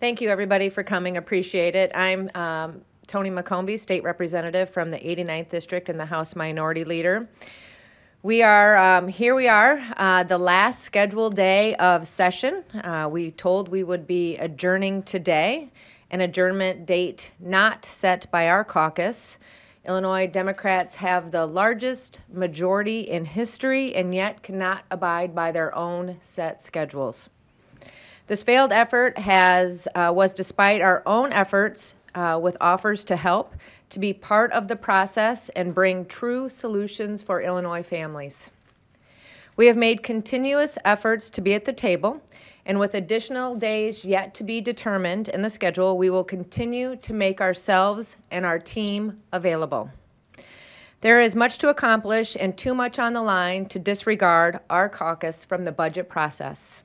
Thank you, everybody, for coming. Appreciate it. I'm Tony McCombie, State Representative from the 89th District and the House Minority Leader. We are, the last scheduled day of session. We told we would be adjourning today, an adjournment date not set by our caucus. Illinois Democrats have the largest majority in history and yet cannot abide by their own set schedules. This failed effort was despite our own efforts with offers to help, to be part of the process and bring true solutions for Illinois families. We have made continuous efforts to be at the table, and with additional days yet to be determined in the schedule, we will continue to make ourselves and our team available. There is much to accomplish and too much on the line to disregard our caucus from the budget process.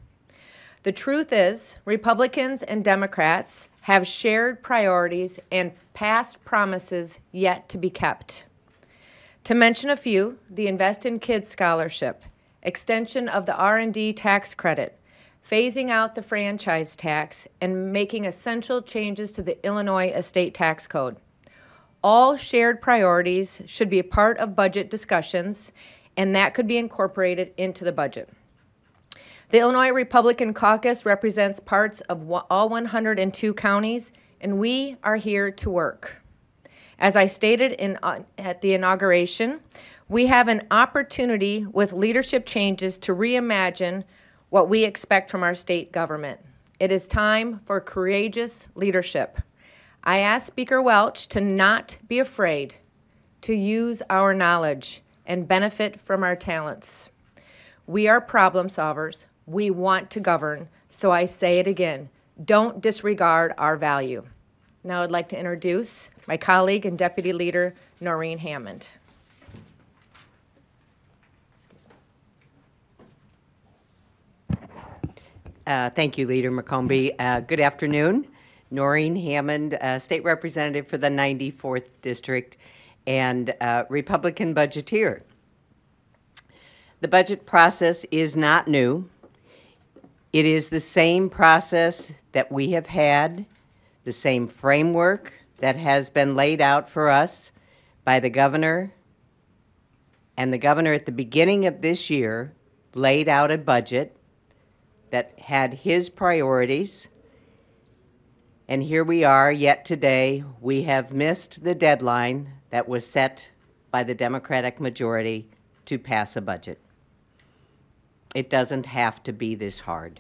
The truth is, Republicans and Democrats have shared priorities and past promises yet to be kept. To mention a few, the Invest in Kids Scholarship, extension of the R&D tax credit, phasing out the franchise tax, and making essential changes to the Illinois estate tax code. All shared priorities should be a part of budget discussions, and that could be incorporated into the budget. The Illinois Republican Caucus represents parts of all 102 counties, and we are here to work. As I stated at the inauguration, we have an opportunity with leadership changes to reimagine what we expect from our state government. It is time for courageous leadership. I ask Speaker Welch to not be afraid to use our knowledge and benefit from our talents. We are problem solvers. We want to govern, so I say it again, don't disregard our value. Now I'd like to introduce my colleague and Deputy Leader, Noreen Hammond. Thank you, Leader McCombie. Good afternoon. Noreen Hammond, State Representative for the 94th District and Republican budgeteer. The budget process is not new. It is the same process that we have had, the same framework that has been laid out for us by the governor. And the governor at the beginning of this year laid out a budget that had his priorities. And here we are, yet today we have missed the deadline that was set by the Democratic majority to pass a budget. It doesn't have to be this hard.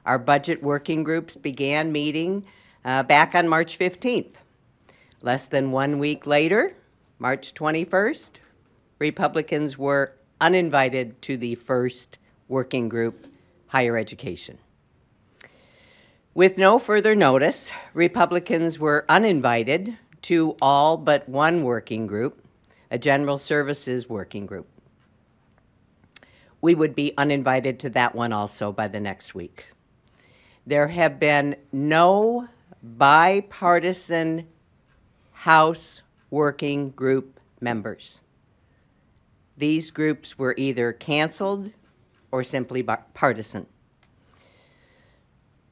Our budget working groups began meeting back on March 15th. Less than 1 week later, March 21st, Republicans were uninvited to the first working group, Higher Education. With no further notice, Republicans were uninvited to all but one working group, a General Services working group. We would be uninvited to that one also by the next week. There have been no bipartisan House working group members. These groups were either canceled or simply partisan.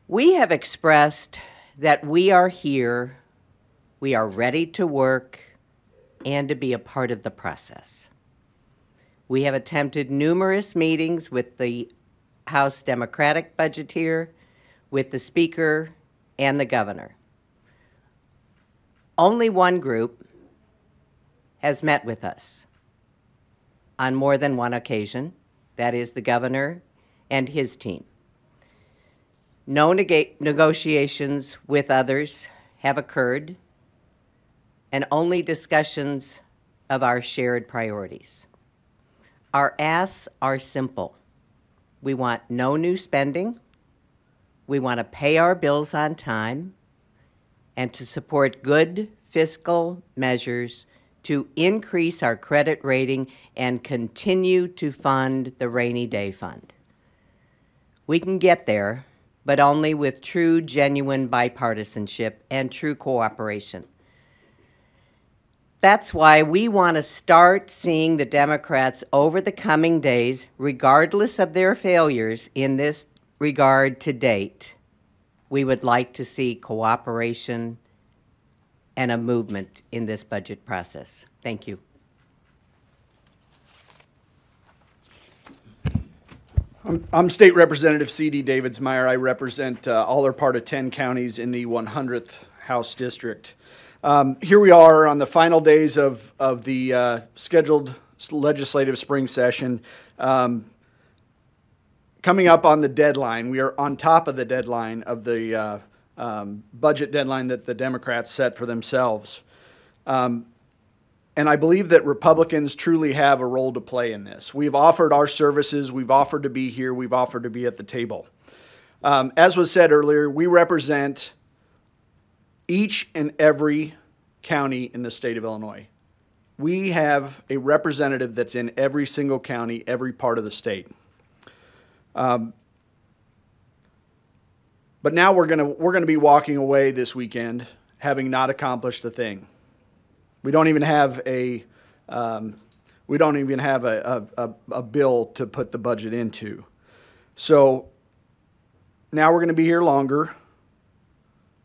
We have expressed that we are here, we are ready to work, and to be a part of the process. We have attempted numerous meetings with the House Democratic budgeteer, with the Speaker, and the Governor. Only one group has met with us on more than one occasion. That is the Governor and his team. No negotiations with others have occurred, and only discussions of our shared priorities. Our asks are simple. We want no new spending. We want to pay our bills on time and to support good fiscal measures to increase our credit rating and continue to fund the rainy day fund. We can get there, but only with true, genuine bipartisanship and true cooperation. That's why we want to start seeing the Democrats over the coming days, regardless of their failures in this regard to date, we would like to see cooperation and a movement in this budget process. Thank you. I'm State Representative C.D. Davidsmeyer. I represent all or part of 10 counties in the 100th House District. Here we are on the final days of the scheduled legislative spring session. Coming up on the deadline, we are on top of the deadline of the budget deadline that the Democrats set for themselves. And I believe that Republicans truly have a role to play in this. We've offered our services, we've offered to be here, we've offered to be at the table. As was said earlier, we represent each and every county in the state of Illinois. We have a representative that's in every single county, every part of the state. But now we're gonna be walking away this weekend having not accomplished a thing. We don't even have a bill to put the budget into. So now we're going to be here longer,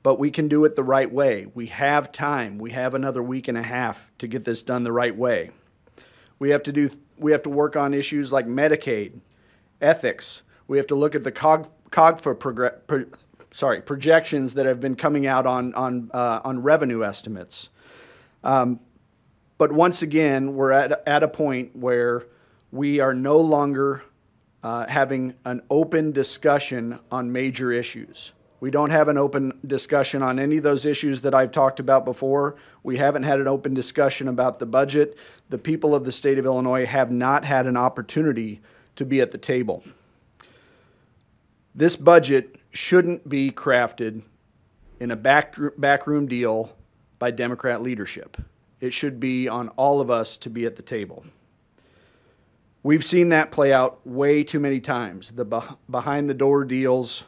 but we can do it the right way. We have time. We have another week and a half to get this done the right way. We have to work on issues like Medicaid, ethics. We have to look at the projections that have been coming out on revenue estimates. But once again, we're at a point where we are no longer having an open discussion on major issues. We don't have an open discussion on any of those issues that I've talked about before. We haven't had an open discussion about the budget. The people of the state of Illinois have not had an opportunity to be at the table. This budget shouldn't be crafted in a backroom deal by Democrat leadership. It should be on all of us to be at the table. We've seen that play out way too many times. The behind-the-door deals.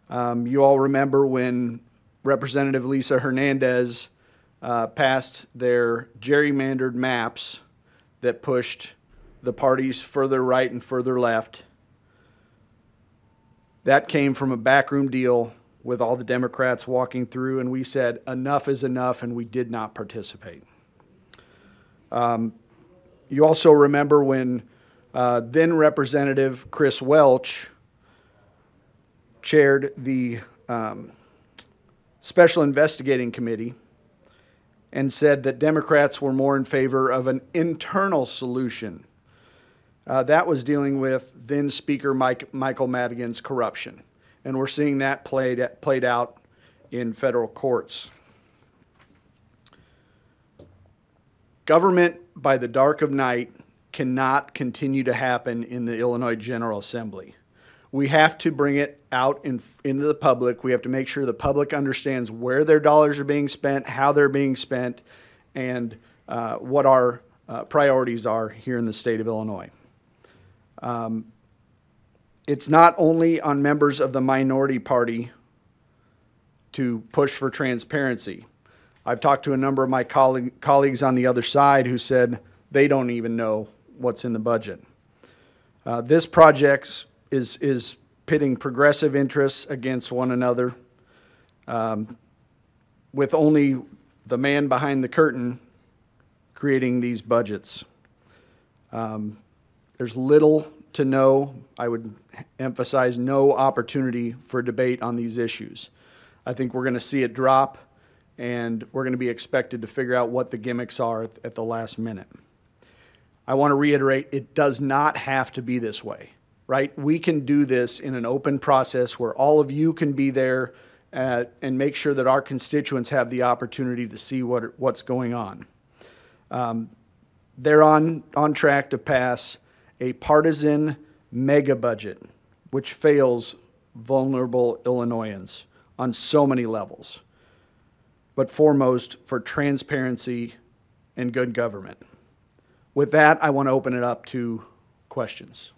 You all remember when Representative Lisa Hernandez passed their gerrymandered maps that pushed the parties further right and further left. That came from a backroom deal with all the Democrats walking through, and we said enough is enough, and we did not participate. You also remember when then Representative Chris Welch chaired the Special Investigating Committee and said that Democrats were more in favor of an internal solution. That was dealing with then Speaker Michael Madigan's corruption. And we're seeing that played out in federal courts. Government by the dark of night cannot continue to happen in the Illinois General Assembly. We have to bring it out into the public. We have to make sure the public understands where their dollars are being spent, how they're being spent, and what our priorities are here in the state of Illinois. It's not only on members of the minority party to push for transparency. I've talked to a number of my colleagues on the other side who said they don't even know what's in the budget. This project is pitting progressive interests against one another, with only the man behind the curtain creating these budgets. There's little to no, I would emphasize, no opportunity for debate on these issues. I think we're going to see it drop, and we're going to be expected to figure out what the gimmicks are at the last minute. I want to reiterate, it does not have to be this way, right? We can do this in an open process where all of you can be there and make sure that our constituents have the opportunity to see what's going on. They're on track to pass a partisan mega budget, which fails vulnerable Illinoisans on so many levels, but foremost for transparency and good government. With that, I want to open it up to questions.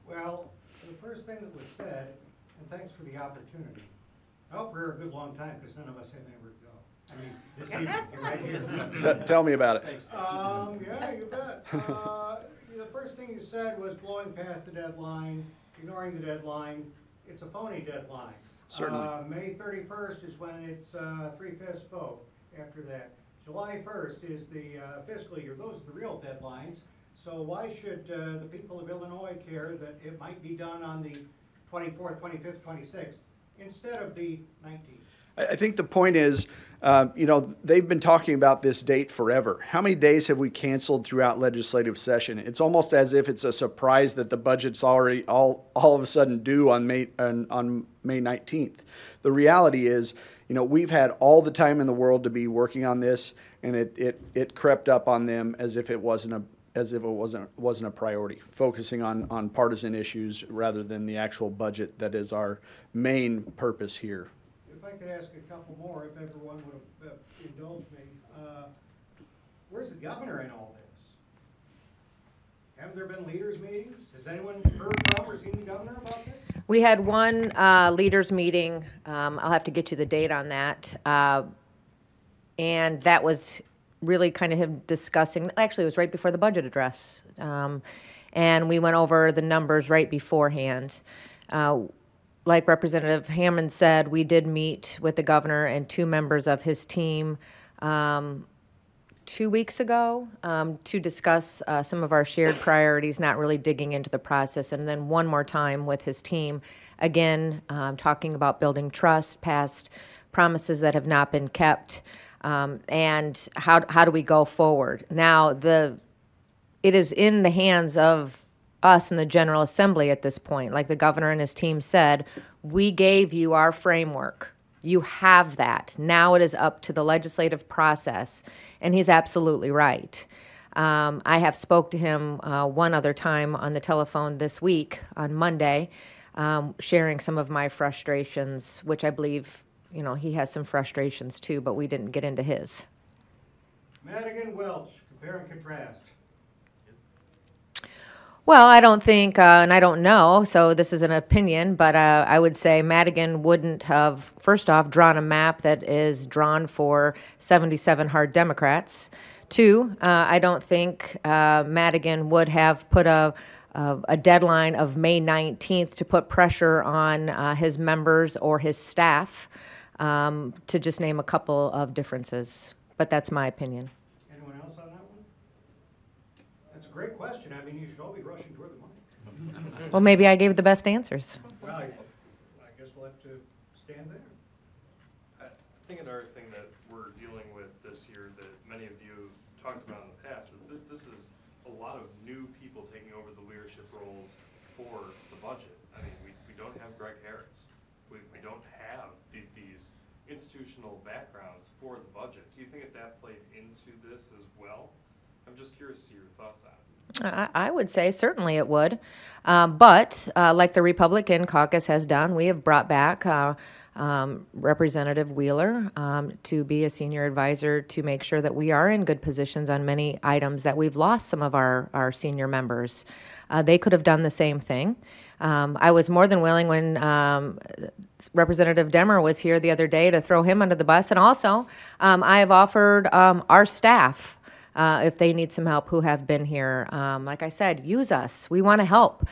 Well, the first thing that was said, and thanks for the opportunity. I hope we're here a good long time because none of us have anywhere to go. I mean, this evening, you're right here. Tell me about it. Yeah, you bet. The first thing you said was blowing past the deadline, ignoring the deadline. It's a phony deadline. Certainly. May 31st is when it's 3/5 vote. After that, July 1st is the fiscal year. Those are the real deadlines. So why should the people of Illinois care that it might be done on the 24th, 25th, 26th instead of the 19th? I think the point is, they've been talking about this date forever. How many days have we canceled throughout legislative session? It's almost as if it's a surprise that the budget's already all of a sudden due on May 19th. The reality is, we've had all the time in the world to be working on this, and it crept up on them as if it wasn't a priority, focusing on partisan issues rather than the actual budget that is our main purpose here. If I could ask a couple more, if everyone would indulge me. Where's the governor in all this? Haven't there been leaders' meetings? Has anyone heard from or seen the governor about this? We had one leaders meeting. I'll have to get you the date on that. And that was really kind of him discussing, actually it was right before the budget address. And we went over the numbers right beforehand. Like Representative Hammond said, we did meet with the governor and two members of his team 2 weeks ago to discuss some of our shared priorities, not really digging into the process, and then one more time with his team, again, talking about building trust, past promises that have not been kept, and how do we go forward. Now, it is in the hands of us in the General Assembly at this point. Like the governor and his team said, we gave you our framework. You have that. Now it is up to the legislative process, and he's absolutely right. I have spoke to him one other time on the telephone this week on Monday, sharing some of my frustrations, which I believe, he has some frustrations too, but we didn't get into his. Madigan, Welch, compare and contrast. Well, I don't think, and I don't know, so this is an opinion, but I would say Madigan wouldn't have, first off, drawn a map that is drawn for 77 hard Democrats. Two, I don't think Madigan would have put a deadline of May 19th to put pressure on his members or his staff, to just name a couple of differences. But that's my opinion. Anyone else on that one? That's a great question. I mean, you should all be rushing toward the money. Well, maybe I gave the best answers. Well, I guess we'll have to stand there. I think another thing that we're dealing with this year that many of you talked about in the past is that this is a lot of new people taking over the leadership roles for the budget. I mean, we don't have Greg Harris. We don't have these institutional backgrounds for the budget. Do you think that played into this as well? I'm just curious to see your thoughts on it. I would say certainly it would. But like the Republican caucus has done, we have brought back Representative Wheeler to be a senior advisor to make sure that we are in good positions on many items that we've lost some of our senior members. They could have done the same thing. I was more than willing when Representative Demmer was here the other day to throw him under the bus. And also, I have offered our staff, if they need some help, who have been here. Like I said, use us. We want to help.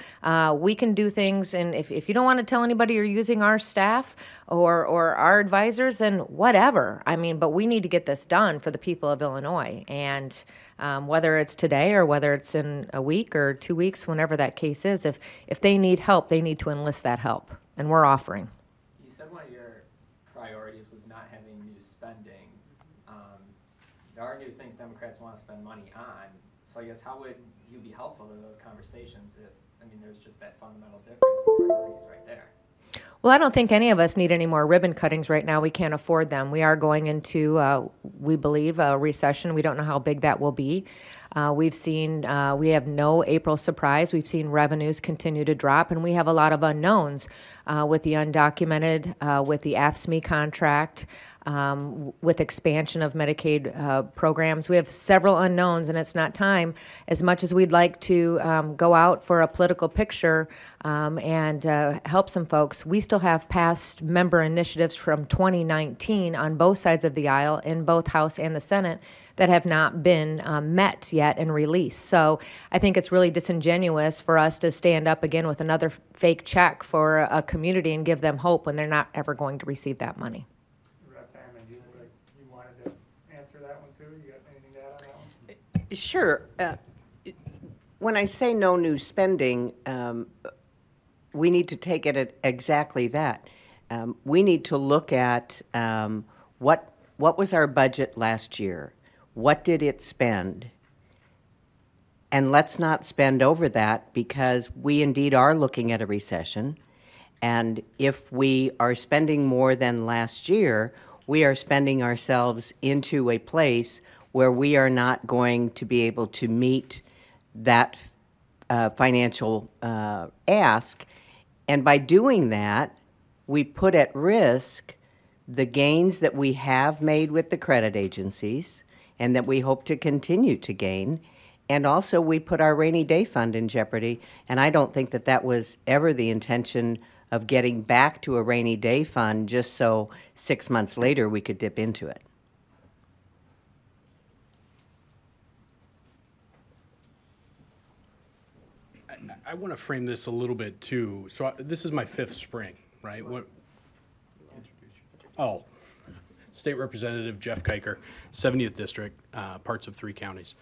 We can do things, and if you don't want to tell anybody you're using our staff or our advisors, then whatever. I mean, but we need to get this done for the people of Illinois. And whether it's today or whether it's in a week or 2 weeks, whenever that case is, if they need help, they need to enlist that help, and we're offering. You said one of your priorities was not having new spending. There are new things Democrats want to spend money on. So I guess how would you be helpful to those conversations if, there's just that fundamental difference in priorities right there? Well, I don't think any of us need any more ribbon cuttings right now. We can't afford them. We are going into, we believe, a recession. We don't know how big that will be. We've seen, we have no April surprise. We've seen revenues continue to drop, and we have a lot of unknowns with the undocumented, with the AFSCME contract, with expansion of Medicaid programs. We have several unknowns, and it's not time. As much as we'd like to go out for a political picture and help some folks, we still have past member initiatives from 2019 on both sides of the aisle in both House and the Senate that have not been met yet and released. So I think it's really disingenuous for us to stand up again with another fake check for a community and give them hope when they're not ever going to receive that money. Rep. Hammond, you wanted to answer that one too? You got anything to add on that one? Sure. When I say no new spending, we need to take it at exactly that. We need to look at what was our budget last year? What did it spend? And let's not spend over that, because we indeed are looking at a recession. And if we are spending more than last year, we are spending ourselves into a place where we are not going to be able to meet that financial ask. And by doing that, we put at risk the gains that we have made with the credit agencies and that we hope to continue to gain. And also, we put our rainy day fund in jeopardy. And I don't think that that was ever the intention of getting back to a rainy day fund just so 6 months later we could dip into it. I want to frame this a little bit too. So this is my 5th spring, right? Oh, State Representative Jeff Kiker, 70th District, parts of 3 counties.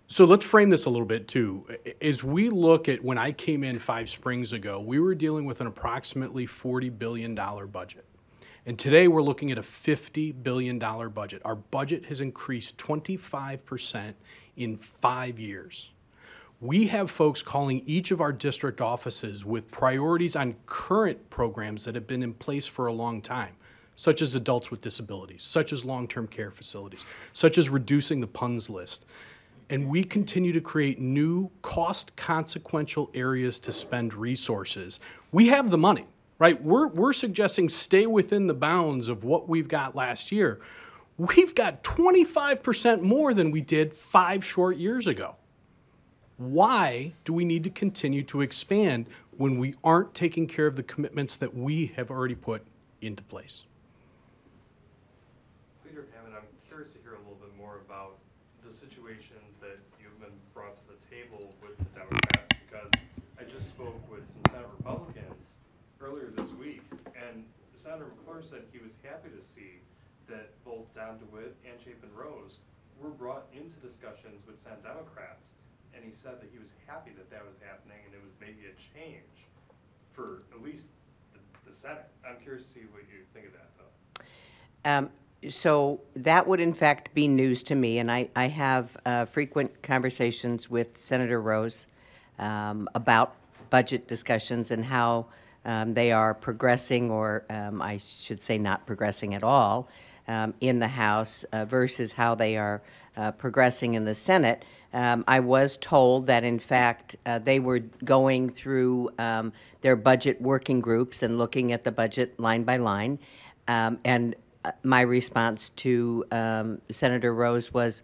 So let's frame this a little bit too. As we look at when I came in 5 springs ago, we were dealing with an approximately $40 billion budget. And today we're looking at a $50 billion budget. Our budget has increased 25% in 5 years. We have folks calling each of our district offices with priorities on current programs that have been in place for a long time, such as adults with disabilities, such as long-term care facilities, such as reducing the PUNS list. And we continue to create new cost-consequential areas to spend resources. We have the money, right? We're suggesting stay within the bounds of what we've got last year. We've got 25% more than we did 5 short years ago. Why do we need to continue to expand when we aren't taking care of the commitments that we have already put into place? Leader Hammond, I'm curious to hear a little bit more about the situation that you've been brought to the table with the Democrats, because I just spoke with some Senate Republicans earlier this week, and Senator McClure said he was happy to see that both Don DeWitt and Chapin Rose were brought into discussions with Senate Democrats. And he said that he was happy that that was happening, and it was maybe a change for at least the Senate. I'm curious to see what you think of that, though. So that would, in fact, be news to me, and I have frequent conversations with Senator Rose about budget discussions and how they are progressing, or I should say not progressing at all, in the House versus how they are progressing in the Senate. I was told that, in fact, they were going through their budget working groups and looking at the budget line by line. And my response to Senator Rose was,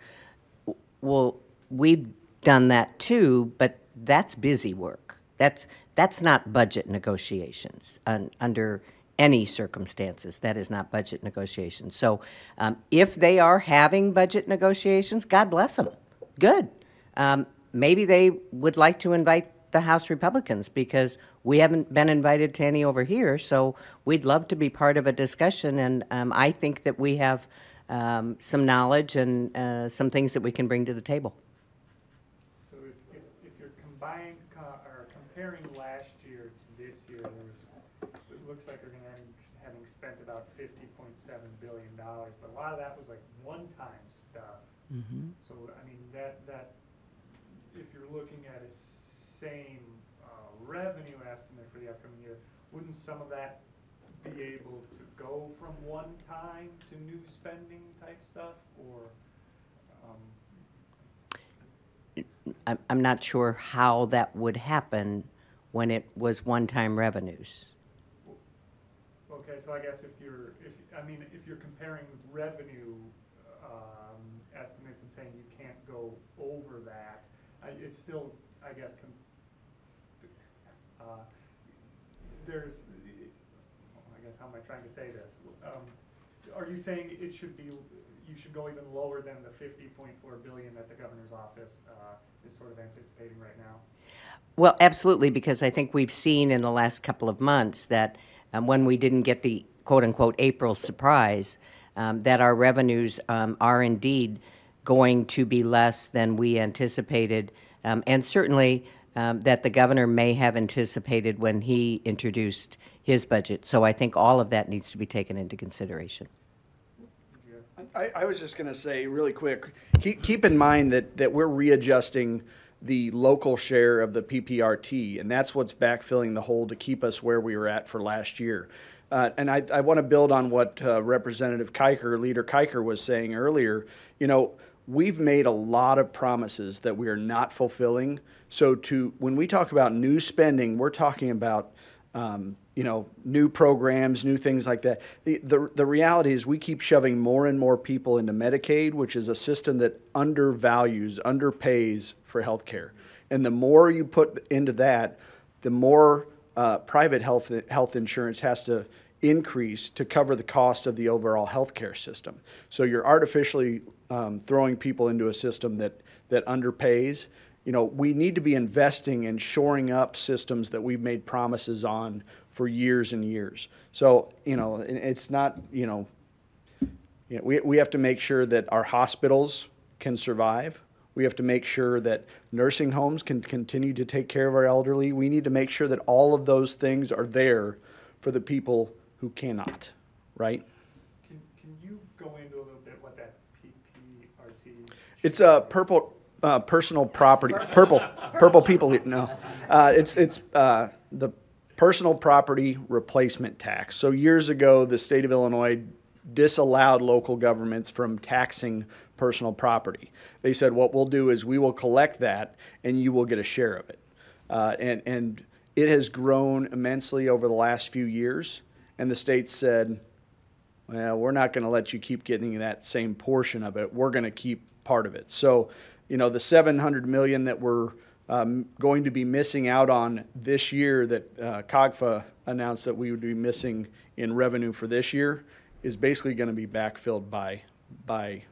well, we've done that too, but that's busy work. That's not budget negotiations under any circumstances. That is not budget negotiations. So if they are having budget negotiations, God bless them. Good. Maybe they would like to invite the House Republicans, because we haven't been invited to any over here, so we'd love to be part of a discussion, and I think that we have some knowledge and some things that we can bring to the table. So if you're comparing last year to this year, it looks like they're going to end having spent about $50.7 billion, but a lot of that was like one-time stuff. Mm-hmm. So I mean that if you're looking at a same revenue estimate for the upcoming year, wouldn't some of that be able to go from one time to new spending type stuff, or? I'm not sure how that would happen when it was one-time revenues. Okay, so I guess if you're comparing revenue estimates and saying you can't go over that, it's still, I guess, there's, I guess, how am I trying to say this? Are you saying it should be, you should go even lower than the 50.4 billion that the governor's office is sort of anticipating right now? Well, absolutely, because I think we've seen in the last couple of months that when we didn't get the quote-unquote April surprise, that our revenues are indeed going to be less than we anticipated, and certainly that the governor may have anticipated when he introduced his budget. So I think all of that needs to be taken into consideration. I was just going to say really quick, keep in mind that we're readjusting the local share of the PPRT, and that's what's backfilling the hole to keep us where we were at for last year. And I want to build on what Representative Kiker, Leader Kiker, was saying earlier. You know, we've made a lot of promises that we are not fulfilling. So when we talk about new spending, we're talking about you know, new programs, new things like that. The reality is we keep shoving more and more people into Medicaid, which is a system that undervalues, underpays for health care. And the more you put into that, the more private health insurance has to increase to cover the cost of the overall health care system. So you're artificially throwing people into a system that underpays. You know, we need to be investing in shoring up systems that we've made promises on for years and years. So, you know, it's not, we have to make sure that our hospitals can survive. We have to make sure that nursing homes can continue to take care of our elderly. We need to make sure that all of those things are there for the people who cannot, right? Can you go into a little bit what that PPRT? It's a personal property, purple people, no. It's the personal property replacement tax. So years ago, the state of Illinois disallowed local governments from taxing personal property. They said, what we'll do is we will collect that and you will get a share of it. And it has grown immensely over the last few years. And the state said, well, we're not going to let you keep getting that same portion of it. We're going to keep part of it. So, you know, the $700 million that we're going to be missing out on this year that COGFA announced that we would be missing in revenue for this year is basically going to be backfilled by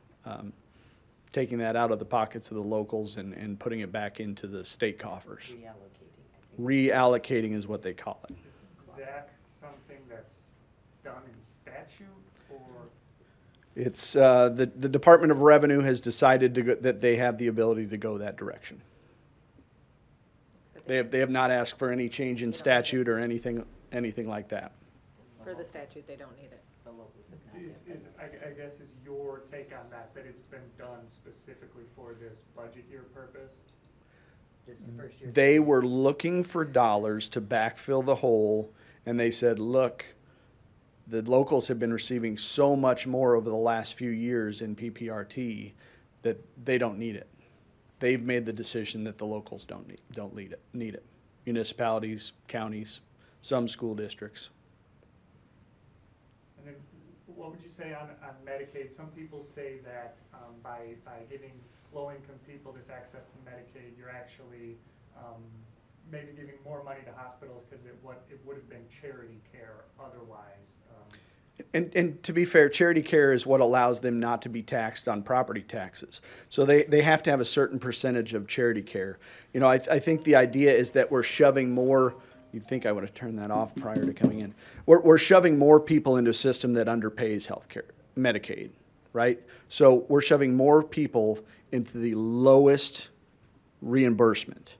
taking that out of the pockets of the locals and putting it back into the state coffers. Reallocating is what they call it. Is that something that's done in statute, or? It's the Department of Revenue has decided that they have the ability to go that direction. They have not asked for any change in statute or anything like that. For the statute, they don't need it. I guess is your take on that it's been done specifically for this budget year purpose? Just the first year. They were looking for dollars to backfill the hole, and they said, look, the locals have been receiving so much more over the last few years in PPRT that they don't need it. They've made the decision that the locals don't need it. Municipalities, counties, some school districts. And then what would you say on Medicaid? Some people say that by giving low-income people this access to Medicaid, you're actually maybe giving more money to hospitals because it would have been charity care otherwise. And to be fair, charity care is what allows them not to be taxed on property taxes. So they have to have a certain percentage of charity care. You know, I think the idea is that we're shoving more. You'd think I would have turned that off prior to coming in. We're shoving more people into a system that underpays healthcare, Medicaid, right? So we're shoving more people into the lowest reimbursement.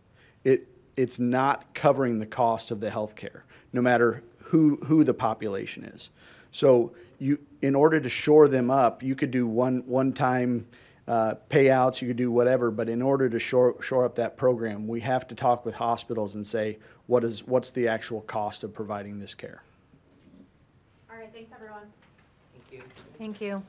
It's not covering the cost of the healthcare, no matter who the population is. So in order to shore them up, you could do one-time payouts, you could do whatever, but in order to shore up that program, we have to talk with hospitals and say, what's the actual cost of providing this care? All right, thanks everyone. Thank you. Thank you.